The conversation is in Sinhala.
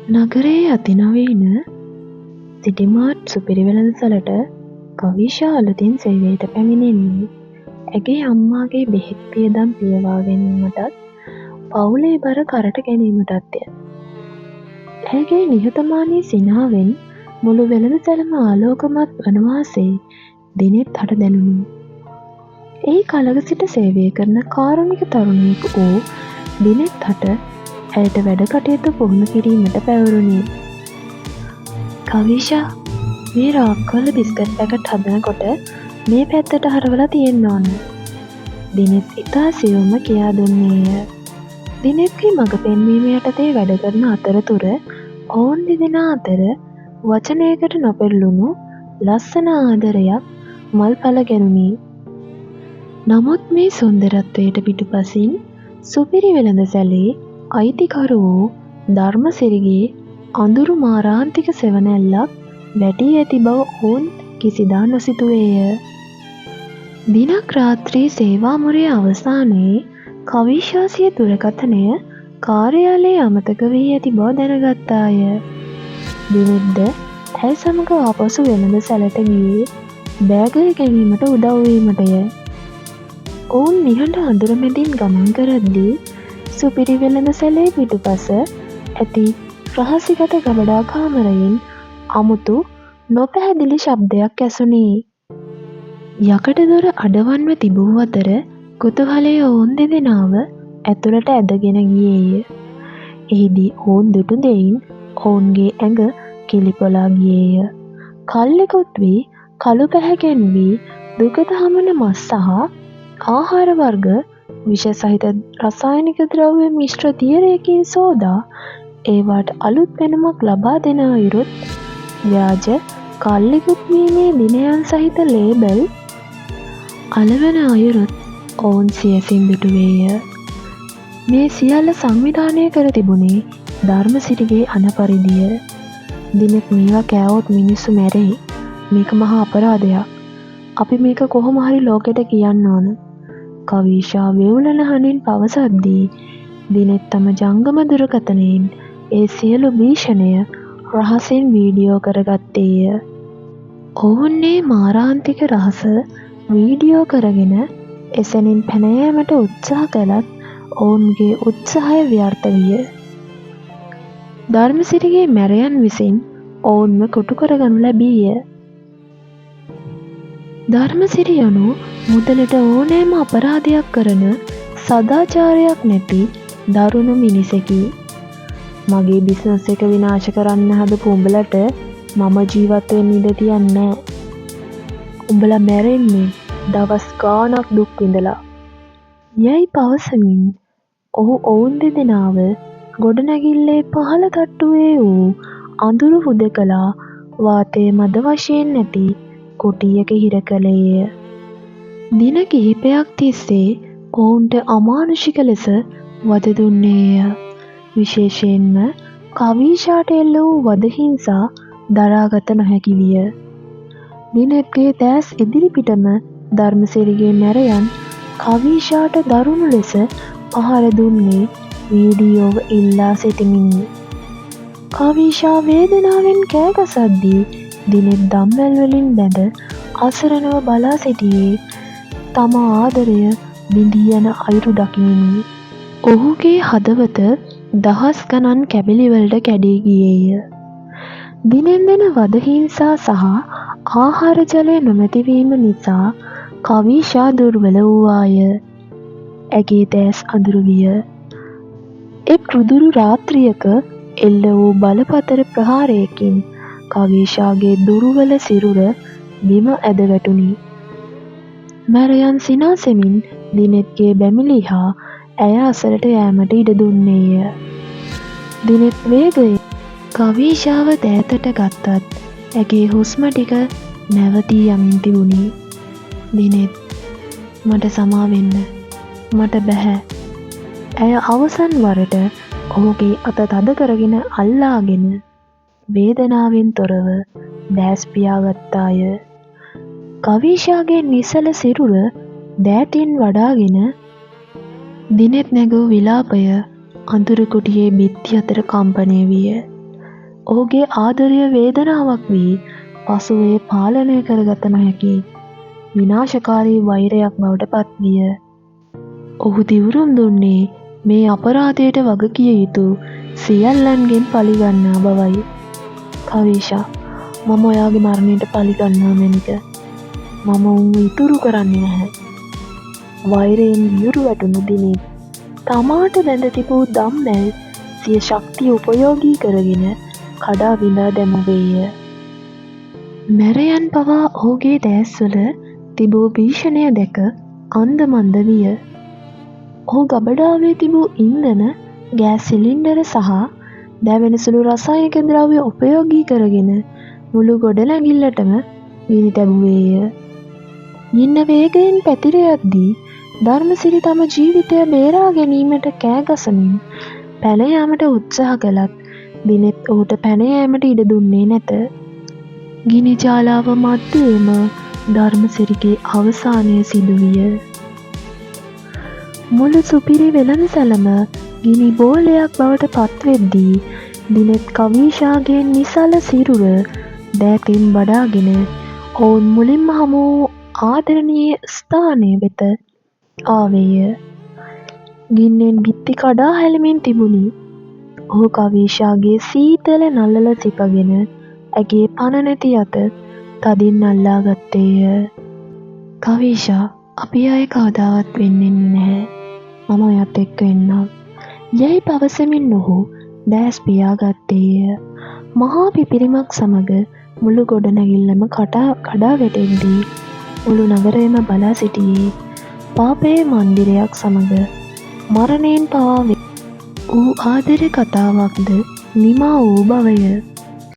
නගරයේ අතිනවීන සිටිමාර්ට් සුපිරි වෙළඳසලට කවිෂා අලුතින් සේවයට පැමිණෙන්නේ ඇගේ අම්මාගේ බෙහෙත් වියදම් පියවා ගැනීමටත් පවුලේ බර කරට ගැනීමටත්ය. ඇගේ නිහතමානී සිනාවෙන් මුළු වෙළඳසැලම ආලෝකමත් වනවාසේ දිනෙත් හට දැනුණි. ඒ කලක සිට සේවය කරන කාරුණික තරුණියකු වූ දිනෙත් හට ඇයට වැඩ කටයුතු පුහුණු කිරීමට පැවරුණි. කවිෂා, මේ රාක්කවල බිස්කට් පැකට් හදනකොට මේ පැත්තට හරවලා තියෙන්න ඕන. දිනෙත් ඉතා සියුම්ව කියා දුන්නේය. දිනෙත්ගේ මඟ පෙන්වීම යටතේ වැඩ කරන අතරතුර ඔවුන් දෙදෙනා අතර වචනයකට නොපෙරළුණු ලස්සන ආදරයක් මල්ඵල ගැනුණි. නමුත් මේ සුන්දරත්වයට පිටුපසින් සුපිරි වෙළඳසැලේ අයිතිකරු වූ ධර්මසිරිගේ අඳුරු මාරාන්තික සෙවණැල්ලක් වැටී ඇති බව ඔවුන් කිසිදා නොසිතුවේය. දිනක් රාත්‍රී සේවාමුරේ අවසානයේ කවිෂා සිය දුරකථනය කාර්යාලයේ අමතක වී ඇති බව දැනගත්තාය. දිනෙත්ද ඇය සමග ආපසු වෙළඳසැලට ගියේ බෑගය ගැනීමට උදව් වීමටය. ඔවුන් නිහඬ අඳුර මැදින් ගමන් කරද්දී සුපිරි වෙළඳසැලේ පිටුපස ඇති රහසිගත ගබඩා කාමරයෙන් අමුතු නොපැහැදිලි ශබ්දයක් ඇසුණි. යකඩ දොර අඩවන්ව තිබූ අතර කුතුහලය ඔවුන් දෙදෙනාව ඇතුළට ඇදගෙන ගියේය. එහිදී ඔවුන් දුටු දෙයින් ඔවුන්ගේ ඇඟ කිලිපොලා ගියේය. කල්ලෙකුත් වී කළු පැහැගෙන් වී දුගඳ හමන මස් සහ ආහාර වර්ග විෂ සහිත රසායනික ද්‍රව්‍ය මිශ්‍ර තියරයකින් සෝදා ඒවාට අලුත් පෙනුමක් ලබා දෙන අයුරුත් ව්‍යාජ කල්ලිකුත් වීමේ දිනයන් සහිත ලේබල් අලවන අයුරුත් ඔවුන් සියසින් දුටුවේය. මේ සියල්ල සංවිධානය කර තිබුණේ ධර්මසිරිගේ අනපරිදිය. දිනෙත් මේවා කෑවොත් මිනිස්සු මැරෙයි. මේක මහා අපරාධයක්. අපි මේක කොහොම හරි ලෝකෙට කියන්න ඕන. කවිෂා වෙවුලන හඬින් පවසද්දී දිනෙත් තම ජංගම දුරකථනයෙන් ඒ සියලු භීෂණය රහසින් වීඩියෝ කරගත්තේය. ඔවුන් මේ මාරාන්තික රහස වීඩියෝ කරගෙන එසැනින් පැන යාමට උත්සාහ කළත් ඔවුන්ගේ උත්සාහය ව්‍යර්ථ විය. ධර්මසිරිගේ මැරයන් විසින් ඔවුන්ව කොටු කරගනු ලැබීය. ධර්මසිරි යනු මුදලට ඕනෑම අපරාධයක් කරන සදාචාරයක් නැති දරුණු මිනිසෙකි. මගේ බිස්නස් එක විනාශ කරන්න හදපු උඹලට මම ජීවත් වෙන්න ඉඩ තියන්නේ නෑ. උඹලා මැරෙන්නේ දවස් ගාණක් දුක් විඳලා. යයි පවසමින් ඔහු ඔවුන් දෙදෙනාව ගොඩනැගිල්ලේ පහළ තට්ටුවේ වූ අඳුරු හුදෙකලා වාතයේ මද වශයෙන් නැති කුටියක හිර කළේය. දින කිහිපයක් තිස්සේ ඔවුන්ට අමානුෂික ලෙස වද දුන්නේය. විශේෂයෙන්ම කවිෂාට එල්ල වූ වදහිංසා දරාගත නොහැකි විය. දිනෙත්ගේ දැස් ඉදිරිපිටම ධර්මසිරිගේ මැරයන් කවිෂාට දරුණු ලෙස පහර දුන්නේ වීඩියෝව ඉල්ලා සිටිමිනි. කවිෂා වේදනාවෙන් කෑගසද්දී දිනෙත් දම්වැල් වලින් බැඳ අසරණව බලා සිටියේ තම ආදරය බිඳී යන අයුරු දකිමිනි. ඔහුගේ හදවත දහස් ගණන් කැබිලිවලට කැඩී ගියේය. දිනෙන් දෙන වදහිංසා සහ ආහාර ජලය නොමැතිවීම නිසා කවිෂා දුර්වල වූවාය. ඇගේ දැස් අඳුරු විය. එක් රුදුරු රාත්‍රියක එල්ල වූ බලපතර ප්‍රහාරයකින් කවිෂාගේ දුර්වල සිරුර බිම ඇද වැටුණි. මැරයන් සිනාසෙමින් දිනෙත්ගේ බැමිලි හා ඇය අසලට යෑමට ඉඩ දුන්නේය. දිනෙත් වේගයෙන් කවිෂාව දෑතට ගත්තත් ඇගේ හුස්ම ටික නැවතී යමින් තිබුණි. දිනෙත්, මට සමා වෙන්න. මට බැහැ. ඇය අවසන් වරට ඔහුගේ අත තද කරගෙන අල්ලාගෙන වේදනාවෙන් තොරව දැස් පියාගත්තාය. කවිෂාගේ නිසල සිරුර දෑතින් වඩාගෙන දිනෙත් නැගූ විලාපය අඳුරු කුටියේ බිත්ති අතර කම්පනය විය. ඔහුගේ ආදරය වේදනාවක් වී පසුව එය පාලනය කරගත නොහැකි විනාශකාරී වෛරයක් බවට පත්විය. ඔහු දිවුරුම් දුන්නේ මේ අපරාධයට වගකිව යුතු සියල්ලන්ගෙන් පලිගන්නා බවයි. කවීෂා, මම ඔයාගේ මරණයට පලිගන්නවා මැනික. මම උන්ව ඉතුරු කරන්නේ නැහැ. වෛරයෙන් වියුරු වැටුණු දිනේ තමාට බැඳ තිබූ දම්මැල් සිය ශක්තිය උපයෝගී කරගෙන කඩා විඳා දැමුවේය. මැරයන් පවා ඔහුගේ දෑස්වල තිබූ භීෂණය දැක අන්දමන්ද විය. ඔහු ගබඩාවේ තිබූ ඉන්ධන ගෑස් සිලින්ඩර සහ දැවෙන සුළු රසායනික ද්‍රව්‍ය උපයෝගී කරගෙන මුළු ගොඩනැගිල්ලටම ගිනි තැබුවේය. ගින්න වේගයෙන් පැතිර යද්දී ධර්මසිරි තම ජීවිතය බේරා ගැනීමට කෑගසමින් පැන යාමට උත්සාහ කළත් දිනෙත් ඔහුට පැන යාමට ඉඩ දුන්නේ නැත. ගිනි ජාලාව මැද්දේම ධර්මසිරිගේ අවසානය සිදුවිය. මුළු සුපිරි වෙළඳසැලම ගිනි බෝලයක් බවට පත්වෙද්දී දිනෙත් කවීෂාගේ නිසල සිරුර දෑතින් බඩාගෙන ඔවුන් මුලින්ම හමු වූ ආදරණීය ස්ථානය වෙත ආවේය. ගින්නෙන් බිත්ති කඩා හැලෙමින් තිබුණි. ඔහු කවීෂාගේ සීතල නළල සිපගෙන ඇගේ පණ නැති අත තදින් අල්ලා ගත්තේය. කවීෂා, අපි අය කවදාවත් වෙන්නේ නැහැ. මම ඔයත් එක්ක එන්නම්. යැයි පවසමින් ඔහු දෑස් පියාගත්තේය. මහා පිපිරීමක් සමග මුළු ගොඩනැගිල්ලම කඩා වැටෙද්දී මුළු නගරයම බලා සිටියේ පාපයේ මන්දිරයක් සමග මරණයෙන් පවා වූ ආදර කතාවක්ද නිමා වූ බවය.